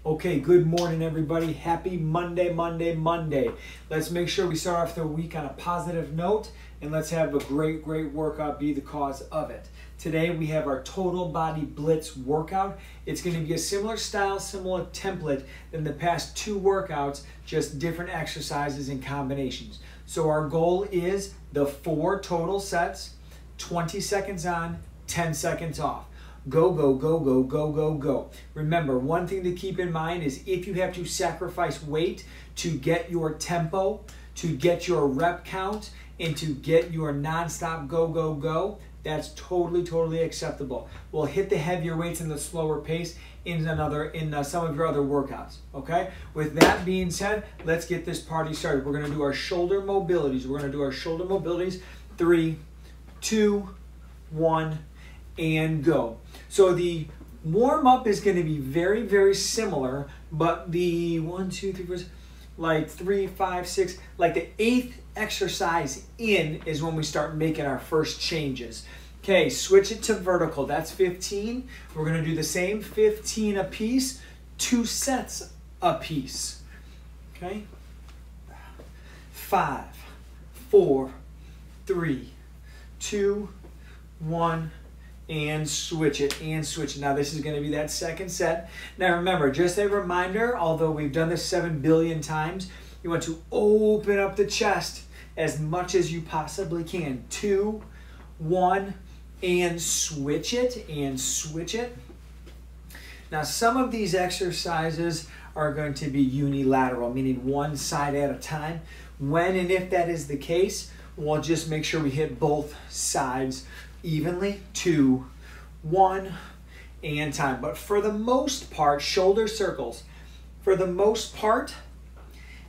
Okay, good morning, everybody. Happy Monday, Monday, Monday. Let's make sure we start off the week on a positive note, and let's have a great workout be the cause of it. Today, we have our total body blitz workout. It's going to be a similar style, similar template than the past two workouts, just different exercises and combinations. So our goal is the 4 total sets, 20 seconds on, 10 seconds off. Go, go, go, go, go, go, go. Remember, one thing to keep in mind is if you have to sacrifice weight to get your tempo, to get your rep count, and to get your nonstop go, go, go, that's totally acceptable. We'll hit the heavier weights and the slower pace in some of your other workouts, okay? With that being said, let's get this party started. We're gonna do our shoulder mobilities. We're gonna do our shoulder mobilities. 3, 2, 1, and go. So the warm-up is going to be very similar, but the 1, 2, 3, 4, like 3, 5, 6, like the 8th exercise in is when we start making our first changes. Okay, switch it to vertical. That's 15. We're going to do the same 15 a piece, 2 sets a piece. Okay? 5, 4, 3, 2, 1, and switch it, and switch it. Now this is going to be that second set. Now remember, just a reminder, although we've done this 7 billion times, you want to open up the chest as much as you possibly can. 2, 1, and switch it, and switch it. Now some of these exercises are going to be unilateral, meaning one side at a time. When and if that is the case, we'll just make sure we hit both sides evenly. 2, 1, and time. But for the most part, shoulder circles, for the most part,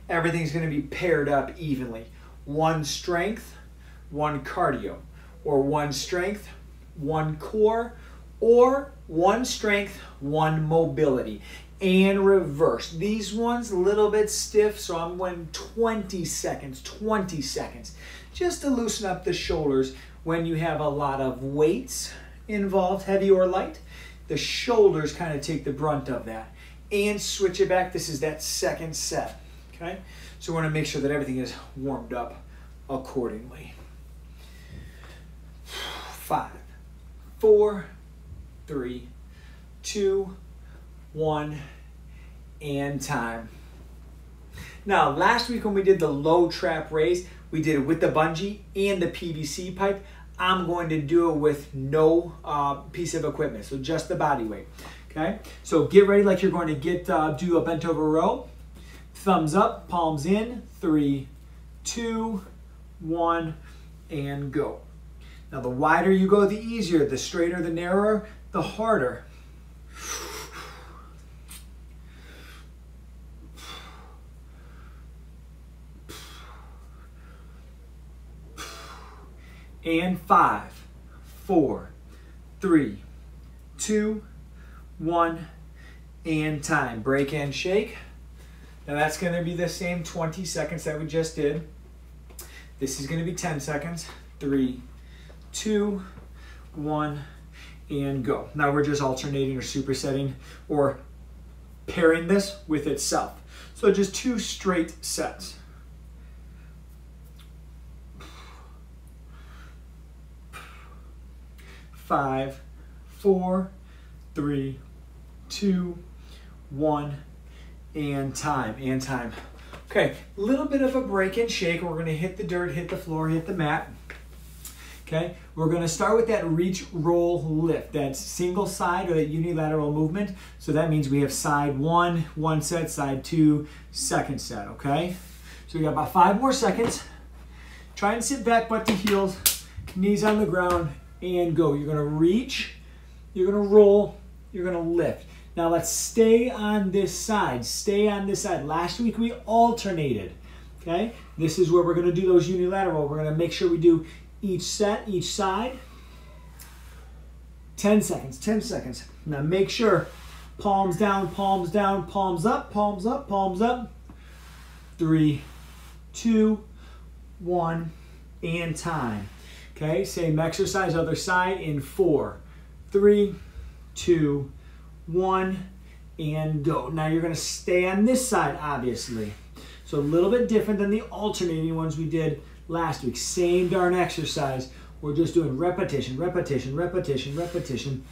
everything's going to be paired up evenly. 1 strength, 1 cardio, or 1 strength, 1 core, or 1 strength, 1 mobility. And reverse. These ones a little bit stiff, so I'm going 20 seconds, just to loosen up the shoulders. When you have a lot of weights involved, heavy or light, the shoulders kind of take the brunt of that. And switch it back. This is that second set, okay? So we want to make sure that everything is warmed up accordingly. 5, 4, 3, 2, 1, and time. Now, last week when we did the low trap raise, we did it with the bungee and the PVC pipe. I'm going to do it with no piece of equipment, so just the body weight, okay? So get ready like you're going to do a bent over row. Thumbs up, palms in, 3, 2, 1, and go. Now the wider you go, the easier. The straighter, the narrower, the harder. And 5, 4, 3, 2, 1, and time. Break and shake. Now that's going to be the same 20 seconds that we just did. This is going to be 10 seconds. 3, 2, 1, and go. Now we're just alternating or supersetting or pairing this with itself. So just 2 straight sets. 5, 4, 3, 2, 1, and time, Okay, a little bit of a break and shake. We're gonna hit the dirt, hit the floor, hit the mat. Okay, we're gonna start with that reach, roll, lift. That's single side or that unilateral movement. So that means we have side 1, 1 set, side 2, second set, okay? So we got about 5 more seconds. Try and sit back, butt to heels, knees on the ground, and go. You're gonna reach, you're gonna roll, you're gonna lift. Now let's stay on this side, stay on this side. Last week we alternated, okay? This is where we're gonna do those unilateral. We're gonna make sure we do each set, each side. 10 seconds. Now make sure, palms down, palms down, palms up, palms up, palms up. 3, 2, 1, and time. Okay, same exercise, other side in 4, 3, 2, 1, and go. Now you're gonna stay on this side, obviously. So a little bit different than the alternating ones we did last week. Same darn exercise. We're just doing repetition, repetition, repetition, repetition.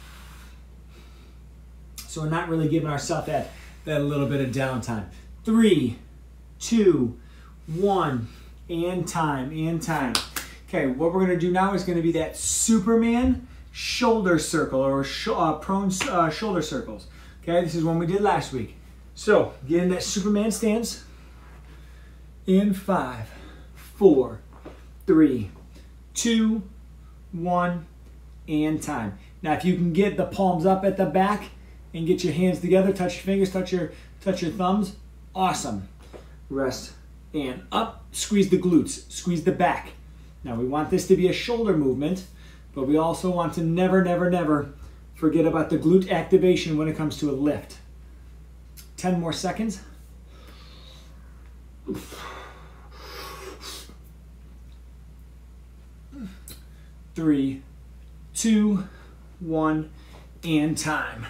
So we're not really giving ourselves that little bit of downtime. 3, 2, 1, and time, and time. Okay, what we're gonna do now is gonna be that Superman shoulder circle, or prone shoulder circles. Okay, this is one we did last week. So, get in that Superman stance. In 5, 4, 3, 2, 1, and time. Now, if you can get the palms up at the back and get your hands together, touch your fingers, touch your thumbs, awesome. Rest and up, squeeze the glutes, squeeze the back. Now, we want this to be a shoulder movement, but we also want to never, never, never forget about the glute activation when it comes to a lift. 10 more seconds. 3, 2, 1, and time.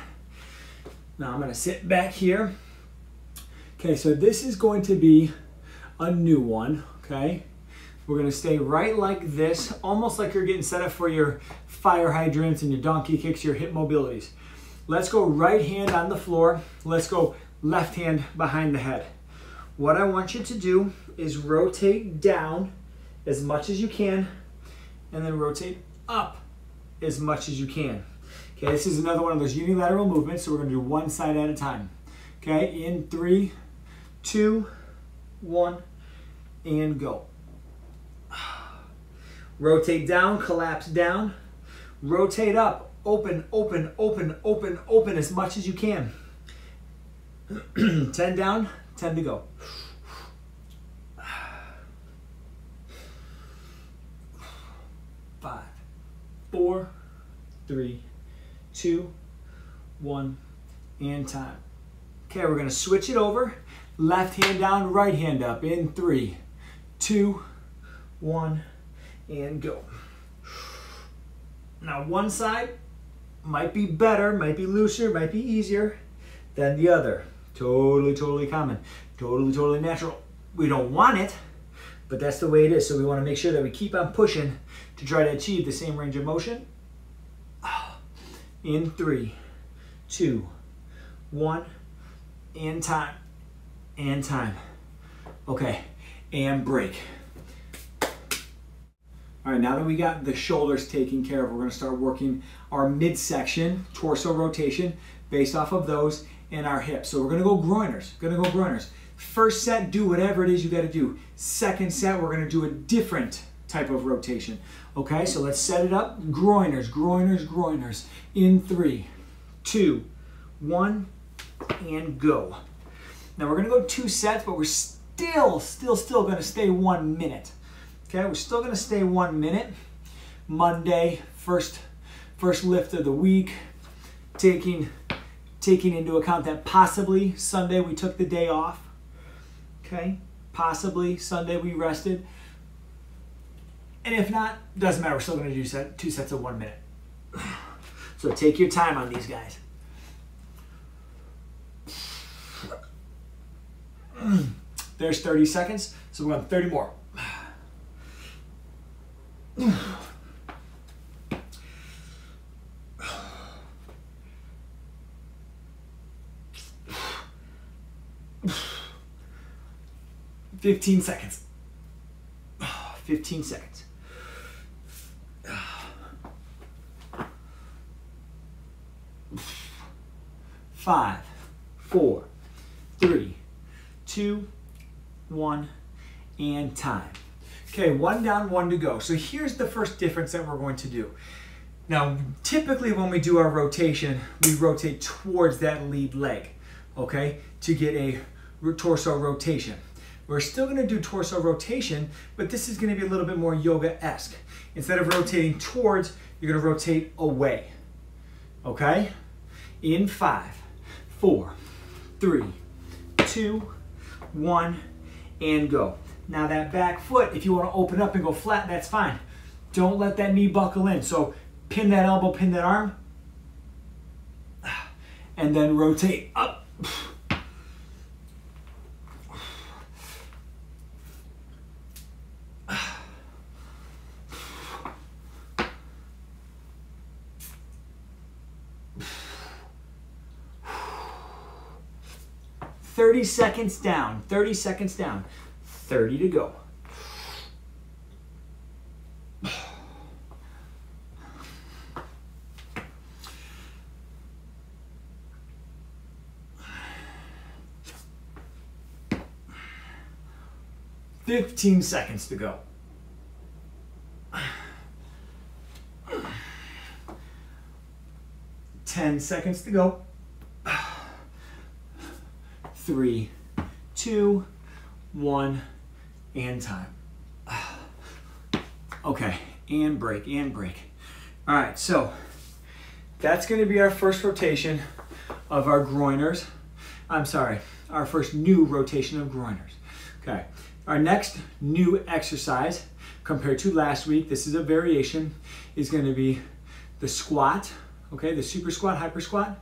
Now I'm going to sit back here. Okay, so this is going to be a new one, okay? We're going to stay right like this, almost like you're getting set up for your fire hydrants and your donkey kicks, your hip mobilities. Let's go right hand on the floor. Let's go left hand behind the head. What I want you to do is rotate down as much as you can, and then rotate up as much as you can. Okay, this is another one of those unilateral movements, so we're going to do one side at a time. Okay, in 3, 2, 1, and go. Rotate down, collapse down. Rotate up, open, open, open, open, open as much as you can. 10 down, 10 to go. 5, 4, 3, 2, 1, and time. Okay, we're going to switch it over. Left hand down, right hand up in 3, 2, 1, and go. Now one side might be better, might be looser, might be easier than the other. Totally, totally common. Totally, totally natural. We don't want it, but that's the way it is. So we want to make sure that we keep on pushing to try to achieve the same range of motion. In 3, 2, 1, and time. And time. Okay, and break. All right, now that we got the shoulders taken care of, we're going to start working our midsection, torso rotation, based off of those, and our hips. So we're going to go groiners. First set, do whatever it is you got to do. Second set, we're going to do a different type of rotation. Okay, so let's set it up. Groiners, groiners, groiners. In 3, 2, 1, and go. Now we're going to go 2 sets, but we're still going to stay 1 minute. Okay, we're still going to stay 1 minute. Monday, first lift of the week, taking into account that possibly Sunday we took the day off. Okay, possibly Sunday we rested. And if not, doesn't matter, we're still going to do 2 sets of 1 minute. So take your time on these guys. There's 30 seconds, so we're going 30 more. 15 seconds. 15 seconds. 5, 4, 3, 2, 1, and time. Okay, 1 down, 1 to go. So here's the first difference that we're going to do. Now, typically when we do our rotation, we rotate towards that lead leg, okay, to get a torso rotation. We're still going to do torso rotation, but this is going to be a little bit more yoga-esque. Instead of rotating towards, you're going to rotate away, okay? In 5, 4, 3, 2, 1, and go. Now that back foot, if you want to open up and go flat, that's fine. Don't let that knee buckle in. So pin that elbow, pin that arm, and then rotate up 30 seconds down, 30 seconds down, 30 to go. $15 seconds to go. 10 seconds to go. 3, 2, 1, and time. Okay, and break, and break. All right, so that's going to be our first rotation of our groiners. I'm sorry, our first new rotation of groiners. Okay, our next new exercise compared to last week, this is a variation, is going to be the squat, okay, the super squat, hyper squat,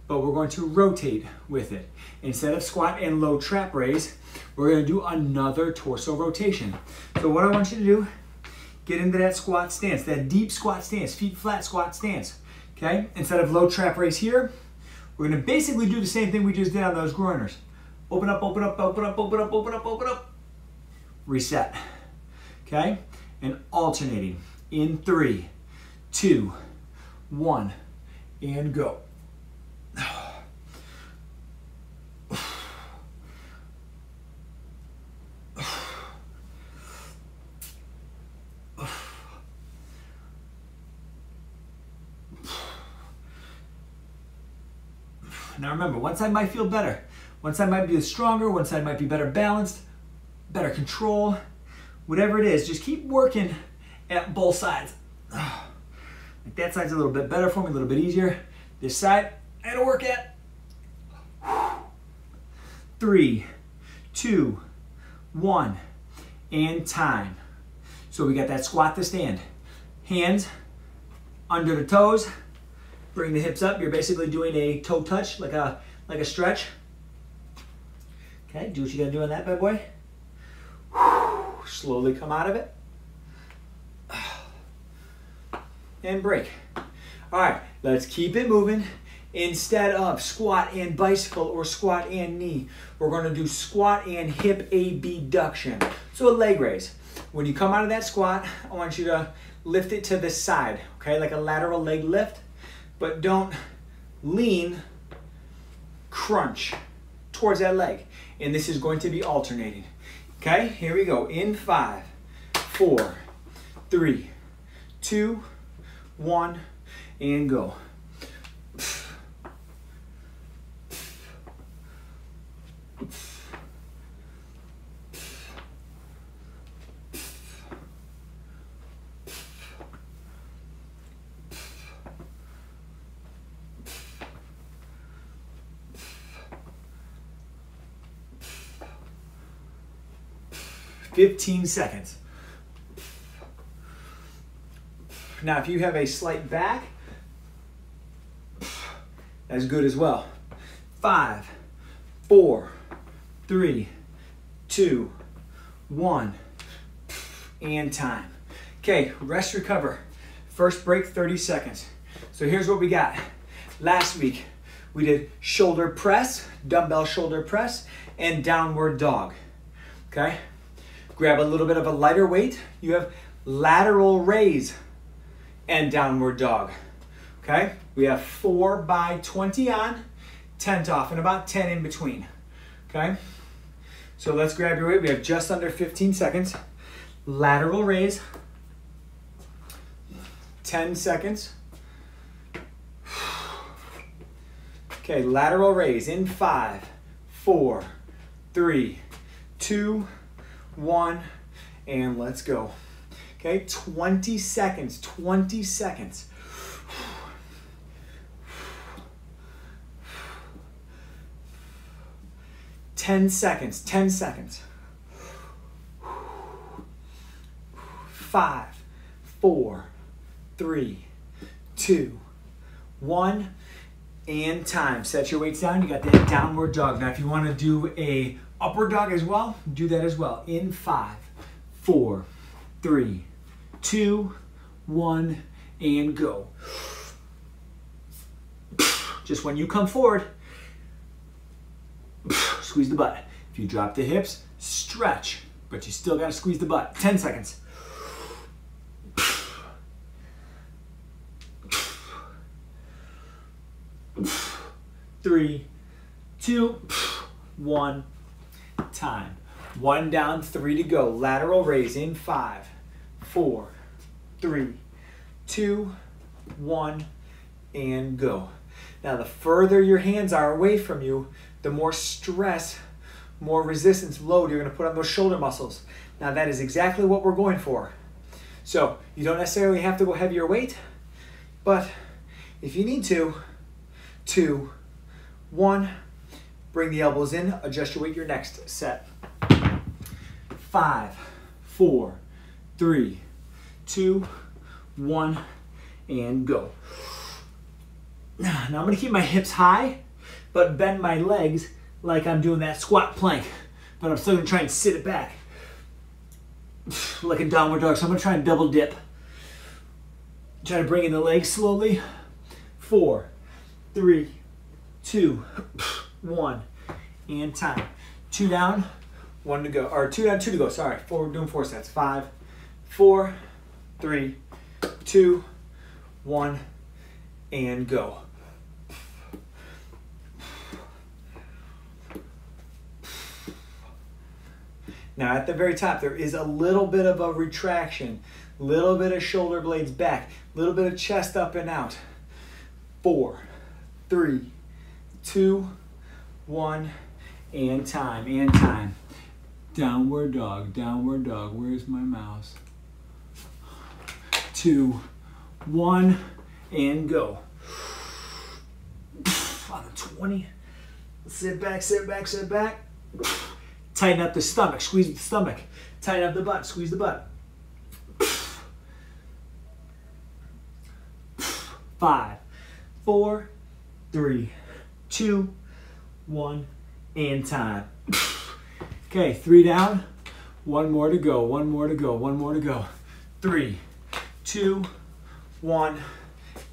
but we're going to rotate with it. Instead of squat and low trap raise, we're going to do another torso rotation. So what I want you to do, get into that squat stance, that deep squat stance, feet flat squat stance, okay? Instead of low trap raise here, we're going to basically do the same thing we just did on those groiners. Open up, open up, open up, open up, open up, open up. Reset, okay? And alternating in 3, 2, 1, and go. Now remember, one side might feel better. One side might be stronger, one side might be better balanced, better control. Whatever it is, just keep working at both sides. Like that side's a little bit better for me, a little bit easier. This side, I gotta work at. 3, 2, 1, and time. So we got that squat to stand. Hands under the toes. Bring the hips up. You're basically doing a toe touch, like a stretch. Okay, do what you gotta do on that bad boy. Slowly come out of it. And break. All right, let's keep it moving. Instead of squat and bicycle or squat and knee, we're gonna do squat and hip abduction. So a leg raise. When you come out of that squat, I want you to lift it to the side, okay? Like a lateral leg lift, but don't lean, crunch towards that leg. And this is going to be alternating. Okay, here we go. In 5, 4, 3, 2, 1, and go. $15 seconds. Now, if you have a slight back, that's good as well. 5, 4, 3, 2, 1, and time. Okay, rest, recover. First break, 30 seconds. So here's what we got. Last week, we did shoulder press, dumbbell shoulder press, and downward dog. Okay? Grab a little bit of a lighter weight. You have lateral raise and downward dog. Okay? We have 4 by 20 on, 10 off, and about 10 in between. Okay? So let's grab your weight. We have just under 15 seconds. Lateral raise. 10 seconds. Okay, lateral raise in 5, 4, 3, 2, 1, and let's go. Okay, 20 seconds, 20 seconds. 10 seconds, 10 seconds. 5, 4, 3, 2, 1, and time. Set your weights down. You got that downward dog. Now, if you want to do a upward dog as well, do that as well. In 5, 4, 3, 2, 1, and go. Just when you come forward, squeeze the butt. If you drop the hips, stretch, but you still gotta squeeze the butt. 10 seconds. 3, 2, 1, time. 1 down, 3 to go. Lateral raise in 5, 4, 3, 2, 1, and go. Now the further your hands are away from you, the more stress, more resistance load you're going to put on those shoulder muscles. Now that is exactly what we're going for. So you don't necessarily have to go heavier weight, but if you need to, 2, 1, bring the elbows in, adjust your weight your next set. 5, 4, 3, 2, 1, and go. Now I'm going to keep my hips high, but bend my legs like I'm doing that squat plank. But I'm still going to try and sit it back like a downward dog. So I'm going to try and double dip. Try to bring in the legs slowly. 4, 3, 2, 1, and time. 2 down, 1 to go. Or 2 down, 2 to go. Sorry, we're doing 4 sets. 5, 4, 3, 2, 1, and go. Now at the very top, there is a little bit of a retraction, little bit of shoulder blades back, little bit of chest up and out. 4, 3, 2, 1, and time, and time. Downward dog, where's my mouse? 2, 1, and go. On the 20, sit back, sit back, sit back. Tighten up the stomach, squeeze the stomach. Tighten up the butt, squeeze the butt. 5, 4, 3, 2, 1, and time. Okay, 3 down, 1 more to go, 1 more to go, 1 more to go. 3, 2, 1,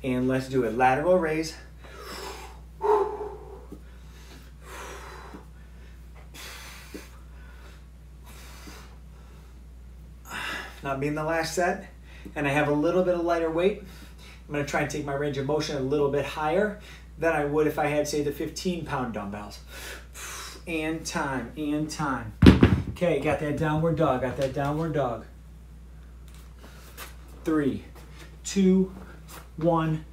and let's do it. Lateral raise. Not being the last set, and I have a little bit of lighter weight. I'm going to try and take my range of motion a little bit higher than I would if I had, say, the 15-pound dumbbells. And time, and time. Okay, got that downward dog, got that downward dog. 3, 2, 1,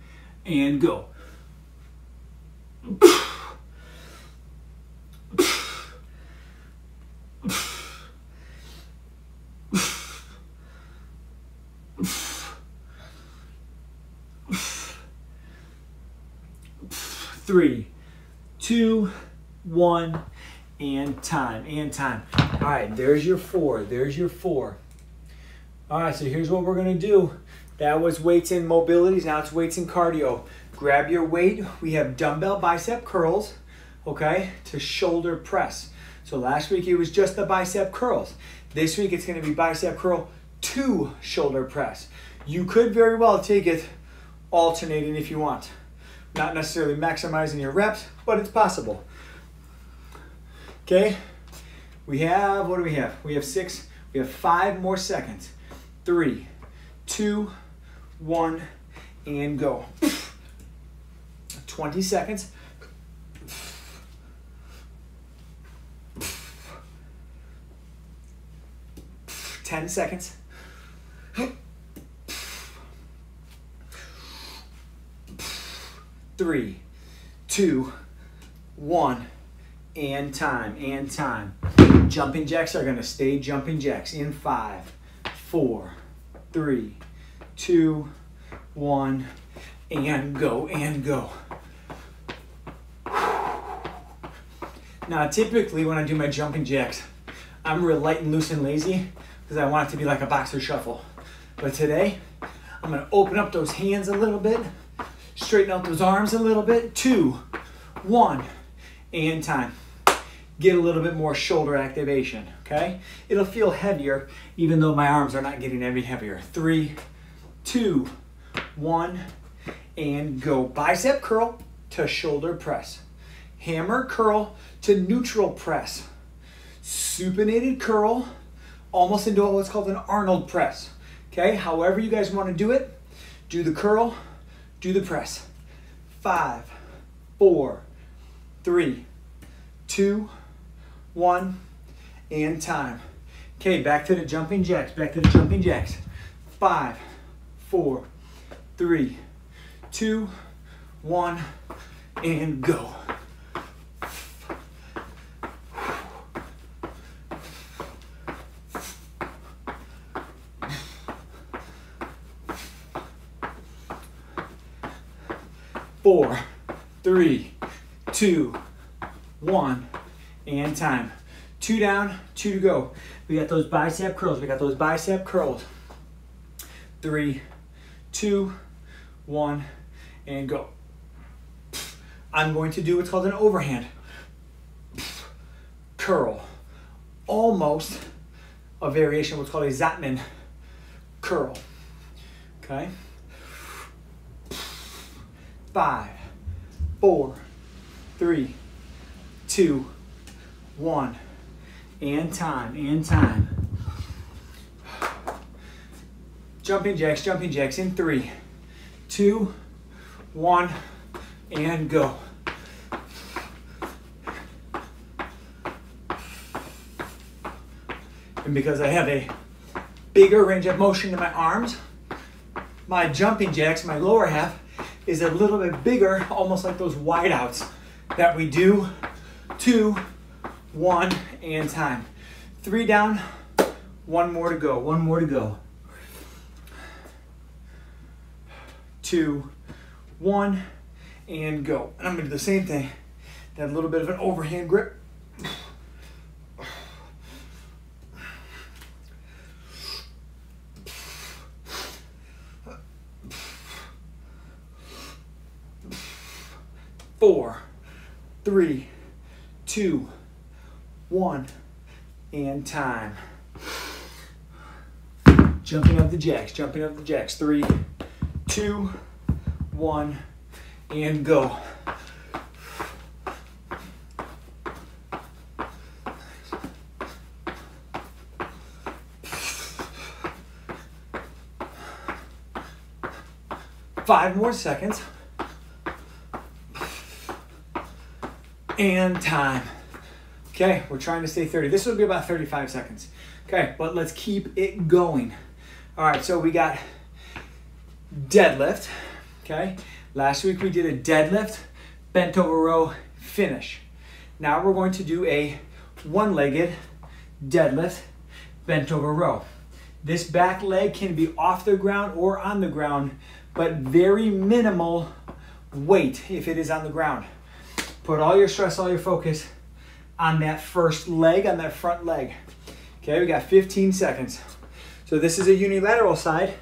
and go. 3, 2, 1, and time, and time. All right, there's your 4, there's your 4. All right, so here's what we're gonna do. That was weights and mobilities, now it's weights and cardio. Grab your weight, we have dumbbell bicep curls, okay, to shoulder press. So last week it was just the bicep curls. This week it's gonna be bicep curl to shoulder press. You could very well take it alternating if you want. Not necessarily maximizing your reps, but it's possible. Okay, we have, what do we have? We have 6, we have 5 more seconds. 3, 2, 1, and go. 20 seconds. 10 seconds. 3, 2, 1, and time, and time. Jumping jacks are going to stay jumping jacks in 5, 4, 3, 2, 1, and go, and go. Now typically when I do my jumping jacks, I'm real light and loose and lazy because I want it to be like a boxer shuffle. But today, I'm going to open up those hands a little bit, straighten out those arms a little bit. 2, 1, and time. Get a little bit more shoulder activation, okay? It'll feel heavier even though my arms are not getting any heavier. 3, 2, 1, and go. Bicep curl to shoulder press. hammer curl to neutral press. Supinated curl, almost into what's called an Arnold press. Okay, however you guys want to do it, do the curl, do the press. 5, 4, 3, 2, 1, and time. Okay, back to the jumping jacks, back to the jumping jacks. 5, 4, 3, 2, 1, and go. Four, 3, 2, 1, and time. 2 down, 2 to go. We got those bicep curls. We got those bicep curls. 3, 2, 1, and go. I'm going to do what's called an overhand curl. Almost a variation of what's called a Zatman curl. Okay? 5, 4, 3, 2, 1, and time, and time. Jumping jacks in 3, 2, 1, and go. And because I have a bigger range of motion in my arms, my jumping jacks, my lower half, is a little bit bigger, almost like those wide outs that we do. 2, 1, and time. 3 down, 1 more to go, 1 more to go. 2, 1, and go. And I'm gonna do the same thing. That little bit of an overhand grip. Four, 3, 2, 1, and time. Jumping up the jacks, jumping up the jacks. 3, 2, 1, and go. Five more seconds. And time. Okay, we're trying to stay 30. This will be about 35 seconds. Okay, but let's keep it going. All right, so we got deadlift. Okay, last week we did a deadlift, bent over row, finish. Now we're going to do a one-legged deadlift, bent over row. This back leg can be off the ground or on the ground, but very minimal weight if it is on the ground. Put all your stress, all your focus on that first leg, on that front leg. Okay, we got 15 seconds. So this is a unilateral side.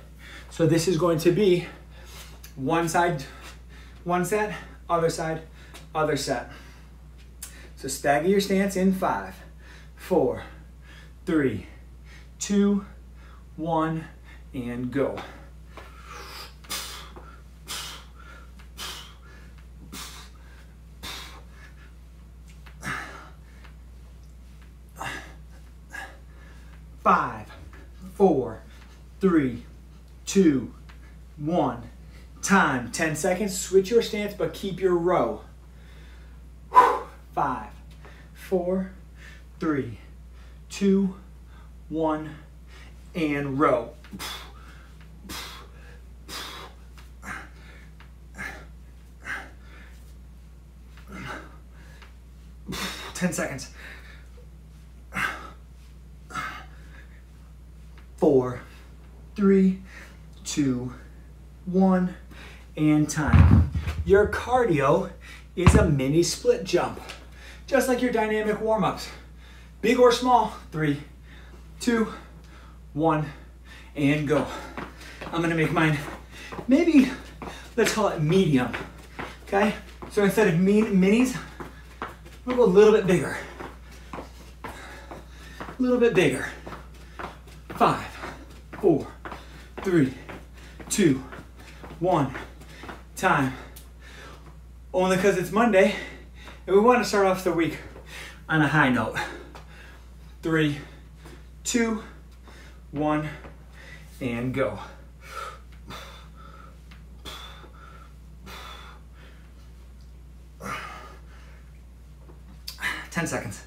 So this is going to be one side, one set, other side, other set. So stagger your stance in 5, 4, 3, 2, 1, and go. Five, 4, 3, 2, 1. Time. 10 seconds. Switch your stance, but keep your row. 5, 4, 3, 2, 1, and row. 10 seconds. 4, 3, 2, 1, and time. Your cardio is a mini split jump, just like your dynamic warm-ups. Big or small, 3, 2, 1, and go. I'm gonna make mine, maybe, let's call it medium, okay? So instead of minis, we'll go a little bit bigger. A little bit bigger. 5, 4, 3, 2, 1, time. Only because it's Monday And we want to start off the week on a high note. 3, 2, 1, and go. Ten seconds.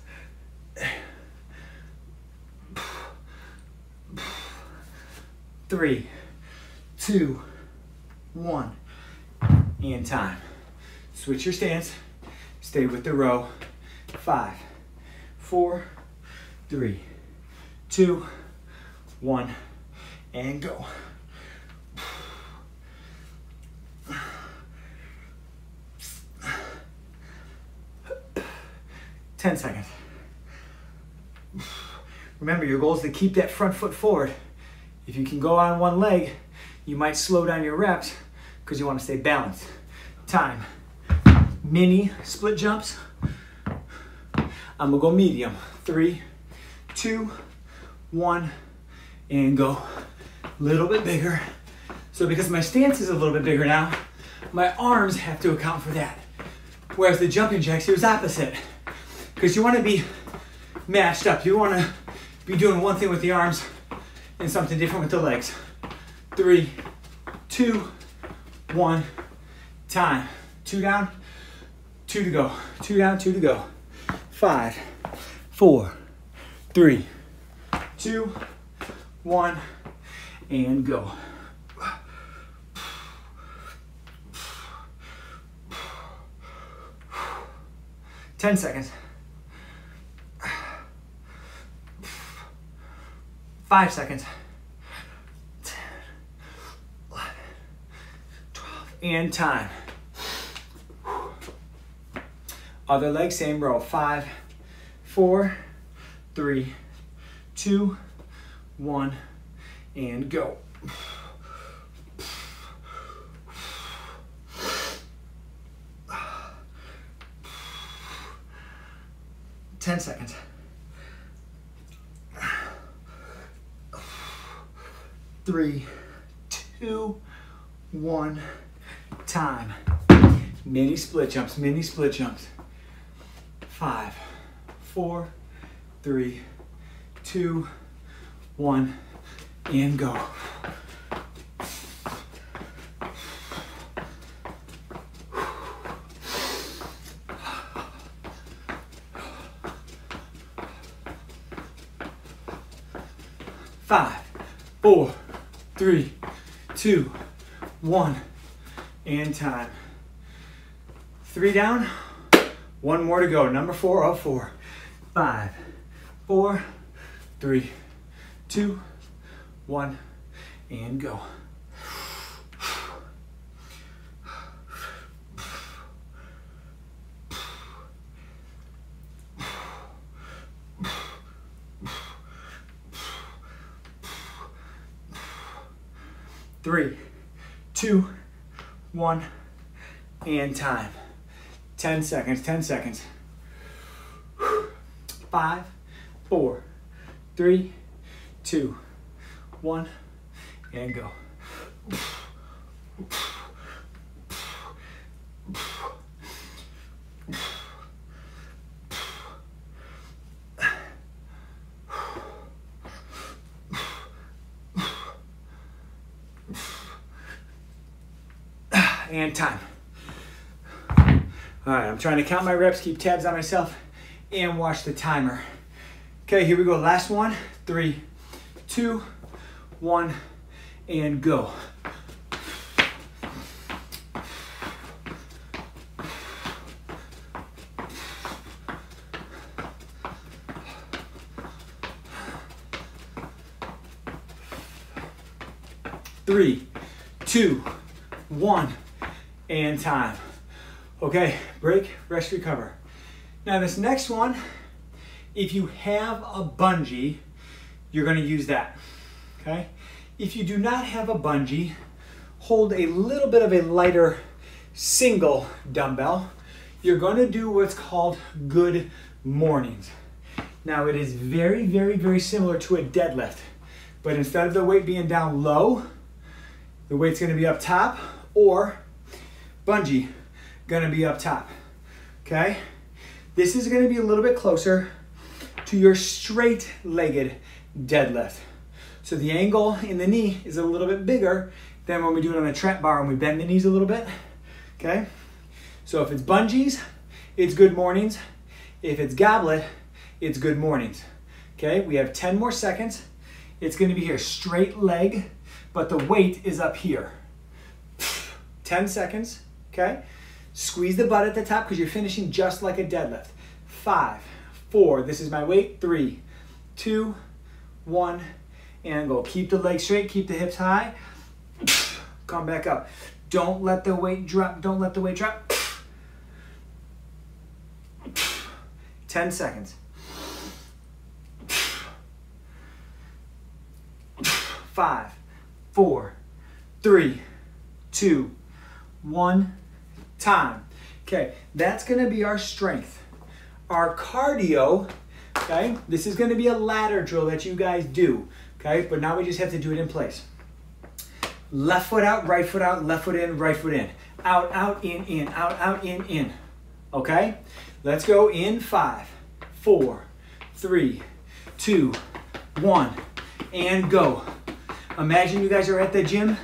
3, 2, 1, and time. Switch your stance. Stay with the row. 5, 4, 3, 2, 1, and go. Ten seconds. Remember, your goal is to keep that front foot forward. If you can go on one leg, you might slow down your reps because you want to stay balanced. Time. Mini split jumps. I'm gonna go medium. 3, 2, 1, and go. A little bit bigger. So because my stance is a little bit bigger now, my arms have to account for that. Whereas the jumping jacks, it was opposite. Because you want to be matched up. You want to be doing one thing with the arms and something different with the legs. 3, 2, 1, time. 2 down, 2 to go. 2 down, 2 to go. 5, 4, 3, 2, 1, and go. Ten seconds. 5 seconds. 10, 11, 12, and time. Other leg, same row. 5, 4, 3, 2, 1, and go. Ten seconds. 3, 2, 1, time. Mini split jumps, mini split jumps. 5, 4, 3, 2, 1, and go. Five, 4, 3, 2, 1, and time. 3 down, 1 more to go. Number 4 of 4. 5, 4, 3, 2, 1, and go. Three, 2, 1, and time. 10 seconds, 10 seconds. 5, 4, 3, 2, 1, and go. And time. All right, I'm trying to count my reps, keep tabs on myself, and watch the timer. Okay, here we go. Last one. 3, 2, 1, and go. Three, 2, 1. And time. Okay, break, rest, recover. Now this next one, if you have a bungee, you're gonna use that, okay? If you do not have a bungee, hold a little bit of a lighter single dumbbell. You're gonna do what's called good mornings. Now it is very, very, very similar to a deadlift, but instead of the weight being down low, the weight's gonna be up top, or bungee, gonna be up top, okay? This is gonna be a little bit closer to your straight-legged deadlift. So the angle in the knee is a little bit bigger than when we do it on a trap bar and we bend the knees a little bit, okay? So if it's bungees, it's good mornings. If it's goblet, it's good mornings, okay? We have 10 more seconds. It's gonna be here, straight leg, but the weight is up here. 10 seconds, okay? Squeeze the butt at the top because you're finishing just like a deadlift. 5, 4, this is my weight, 3, 2, 1, and go. Keep the legs straight, keep the hips high. Come back up. Don't let the weight drop, don't let the weight drop. 10 seconds. 5, 4, 3, 2, 1, time. Okay, that's gonna be our strength. Our cardio, okay, this is gonna be a ladder drill that you guys do, okay, but now we just have to do it in place. Left foot out, left foot in, right foot in. Out, out, in, out, in, okay? Let's go in 5, 4, 3, 2, 1, and go. Imagine you guys are at the gym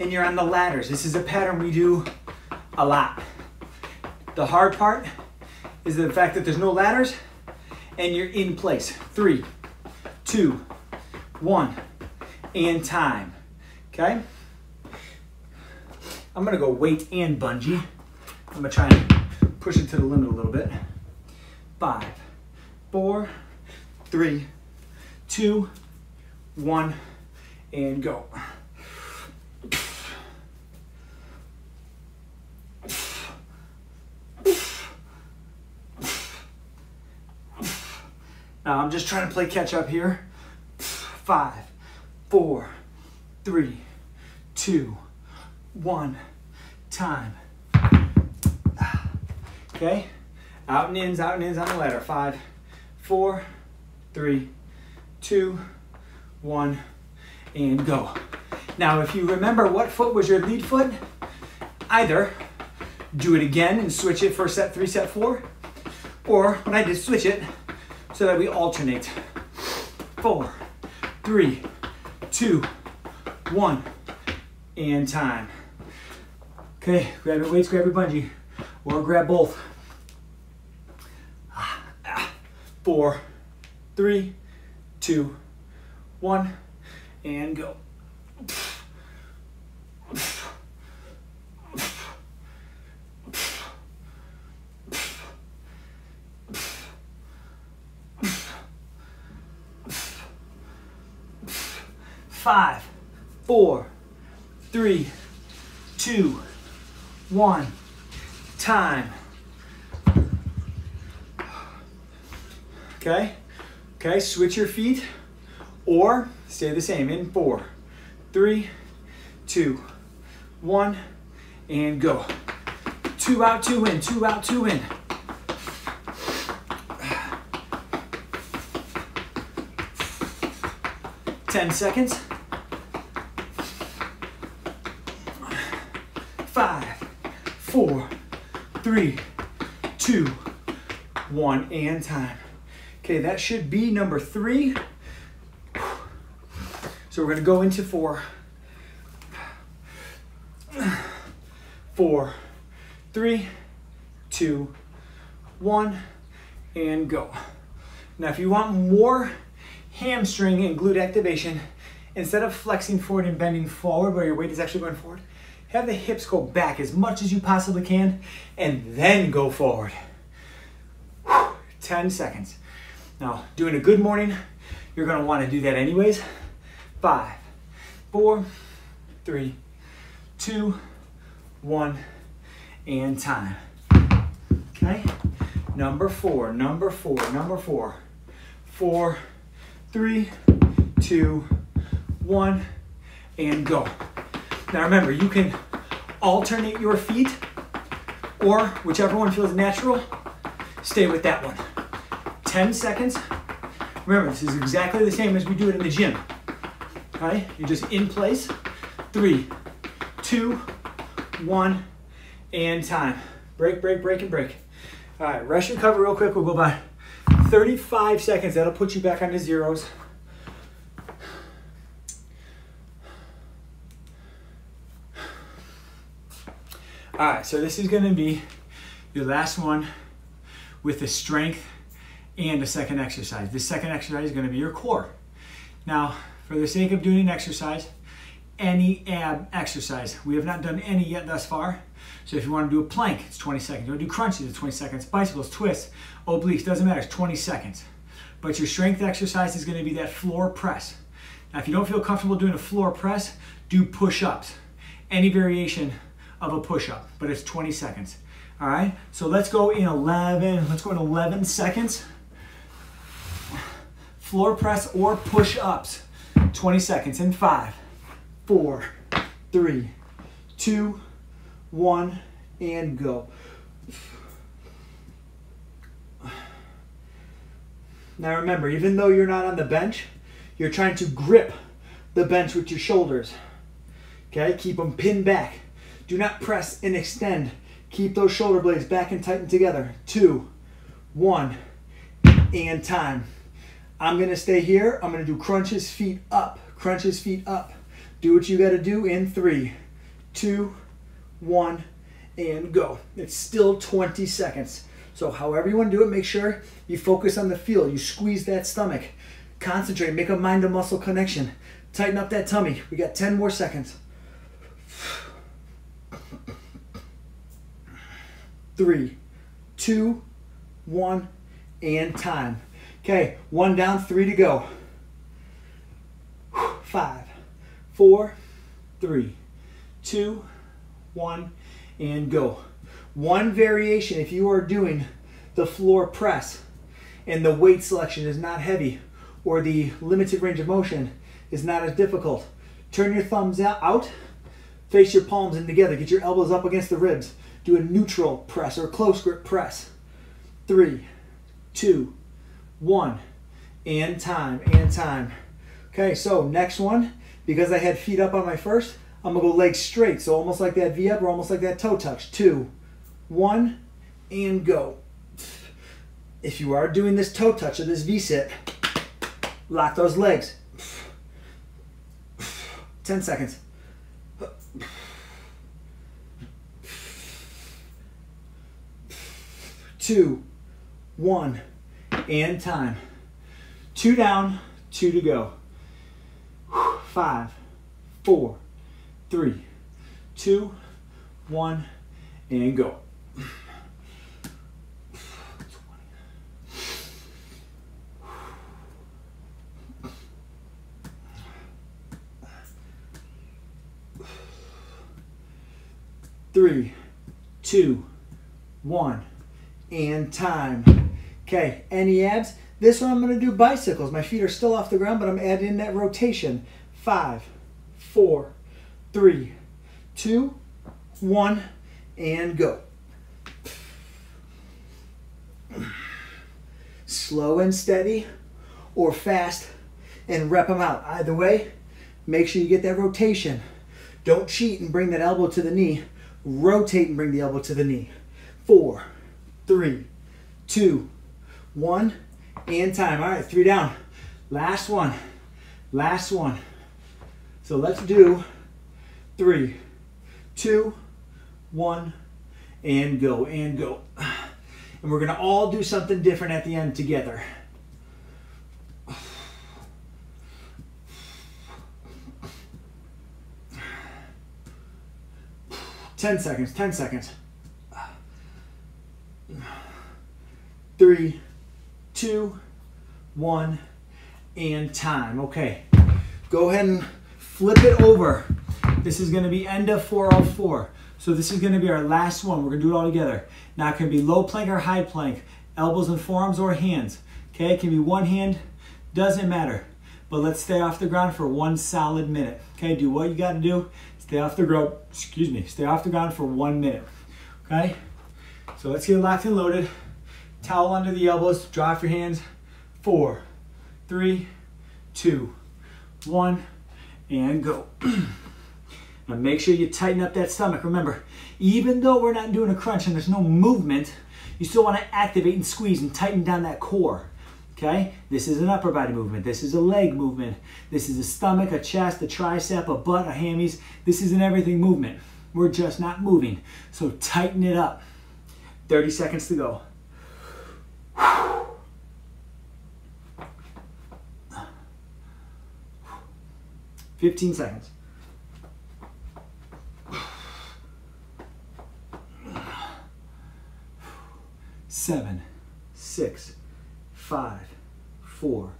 and you're on the ladders. This is a pattern we do a lot. The hard part is the fact that there's no ladders and you're in place. 3, 2, 1, and time, okay? I'm gonna go weight and bungee. I'm gonna try and push it to the limit a little bit. 5, 4, 3, 2, 1, and go. Now I'm just trying to play catch up here. 5, 4, 3, 2, 1, time. Okay, out and ins on the ladder. 5, 4, 3, 2, 1, and go. Now if you remember what foot was your lead foot, either do it again and switch it for set 3, set 4, or when I did, switch it so that we alternate. 4, 3, 2, 1, and time. Okay, grab your weights, grab your bungee, or grab both. 4, 3, 2, 1, and go. Five, 4, 3, 2, 1, time. Okay, switch your feet or stay the same in 4, 3, 2, 1, and go. 2 out, 2 in, 2 out, 2 in. Ten seconds. 5, 4, 3, 2, 1, and time. Okay, that should be number 3. So we're gonna go into 4. 4, 3, 2, 1, and go. Now if you want more hamstring and glute activation, instead of flexing forward and bending forward where your weight is actually going forward, have the hips go back as much as you possibly can and then go forward. 10 seconds. Now, doing a good morning, you're gonna wanna do that anyways. 5, 4, 3, 2, 1, and time. Okay? Number 4. 4, 3, 2, 1, and go. Now remember, you can alternate your feet, or whichever one feels natural, stay with that one. 10 seconds. Remember, this is exactly the same as we do it in the gym. Okay? You're just in place. 3, 2, 1, and time. Break, break, break, and break. All right, rest and recover real quick. We'll go about 35 seconds. That'll put you back on the zeros. All right, so this is going to be your last one with the strength and the second exercise. This second exercise is going to be your core. Now, for the sake of doing an exercise, any ab exercise. We have not done any yet thus far. So if you want to do a plank, it's 20 seconds. You want to do crunches, it's 20 seconds. Bicycles, twists, obliques, doesn't matter, it's 20 seconds. But your strength exercise is going to be that floor press. Now, if you don't feel comfortable doing a floor press, do push-ups. Any variation of a push-up, but it's 20 seconds. All right, so let's go in 11 seconds. Floor press or push-ups, 20 seconds in 5, 4, 3, 2, 1, and go. Now remember, even though you're not on the bench, you're trying to grip the bench with your shoulders. Okay, keep them pinned back. Do not press and extend. Keep those shoulder blades back and tightened together. 2, 1, and time. I'm gonna stay here. I'm gonna do crunches, feet up. Crunches, feet up. Do what you gotta do in 3, 2, 1, and go. It's still 20 seconds. So however you wanna do it, make sure you focus on the feel. You squeeze that stomach. Concentrate, make a mind to muscle connection. Tighten up that tummy. We got 10 more seconds. 3, 2, 1, and time. Okay, 1 down, 3 to go. 5, 4, 3, 2, 1, and go. One variation, if you are doing the floor press and the weight selection is not heavy or the limited range of motion is not as difficult, turn your thumbs out, face your palms in together, get your elbows up against the ribs. Do a neutral press or close grip press. 3, 2, 1, and time, and time. Okay, so next one, because I had feet up on my first, I'm gonna go legs straight, so almost like that V up or almost like that toe touch. 2, 1, and go. If you are doing this toe touch or this V sit, lock those legs. 10 seconds. 2, 1, and time. 2 down, 2 to go. 5, 4, 3, 2, 1, and go. 3, 2, 1, and time. Okay, any abs? This one I'm going to do bicycles. My feet are still off the ground, but I'm adding in that rotation. 5, 4, 3, 2, 1, and go. Slow and steady or fast and rep them out. Either way, make sure you get that rotation. Don't cheat and bring that elbow to the knee. Rotate and bring the elbow to the knee. 4, 3, 2, 1, and time. All right, 3 down. Last one. Last one. So let's do 3, 2, 1, and go, and go. And we're going to all do something different at the end together. 10 seconds, 10 seconds. 3, 2, 1, and time. Okay, go ahead and flip it over. This is going to be end of 404. So this is going to be our last one. We're going to do it all together. Now it can be low plank or high plank, elbows and forearms or hands. Okay, it can be one hand, doesn't matter. But let's stay off the ground for 1 solid minute. Okay, do what you got to do. Stay off the ground, stay off the ground for 1 minute. Okay, so let's get locked and loaded. Towel under the elbows, draw off your hands. 4, 3, 2, 1, and go. Now make sure you tighten up that stomach. Remember, even though we're not doing a crunch and there's no movement, You still want to activate and squeeze and tighten down that core. Okay? This is an upper body movement. This is a leg movement. This is a stomach, a chest, a tricep, a butt, a hammies. This is an everything movement. We're just not moving. So tighten it up. 30 seconds to go. 15 seconds. 7, 6, 5, 4,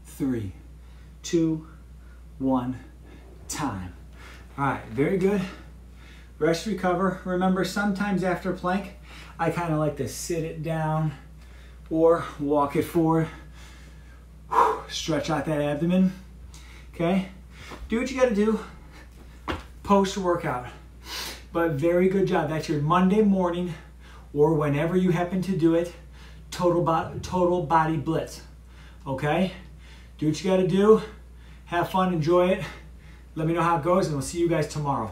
3, 2, 1, time. All right, very good. Rest, recover. Remember, sometimes after plank, I kind of like to sit it down or walk it forward. Stretch out that abdomen, okay? Do what you gotta do post-workout. But very good job. That's your Monday morning or whenever you happen to do it, total body blitz, okay? Do what you gotta do. Have fun, enjoy it. Let me know how it goes, and we'll see you guys tomorrow.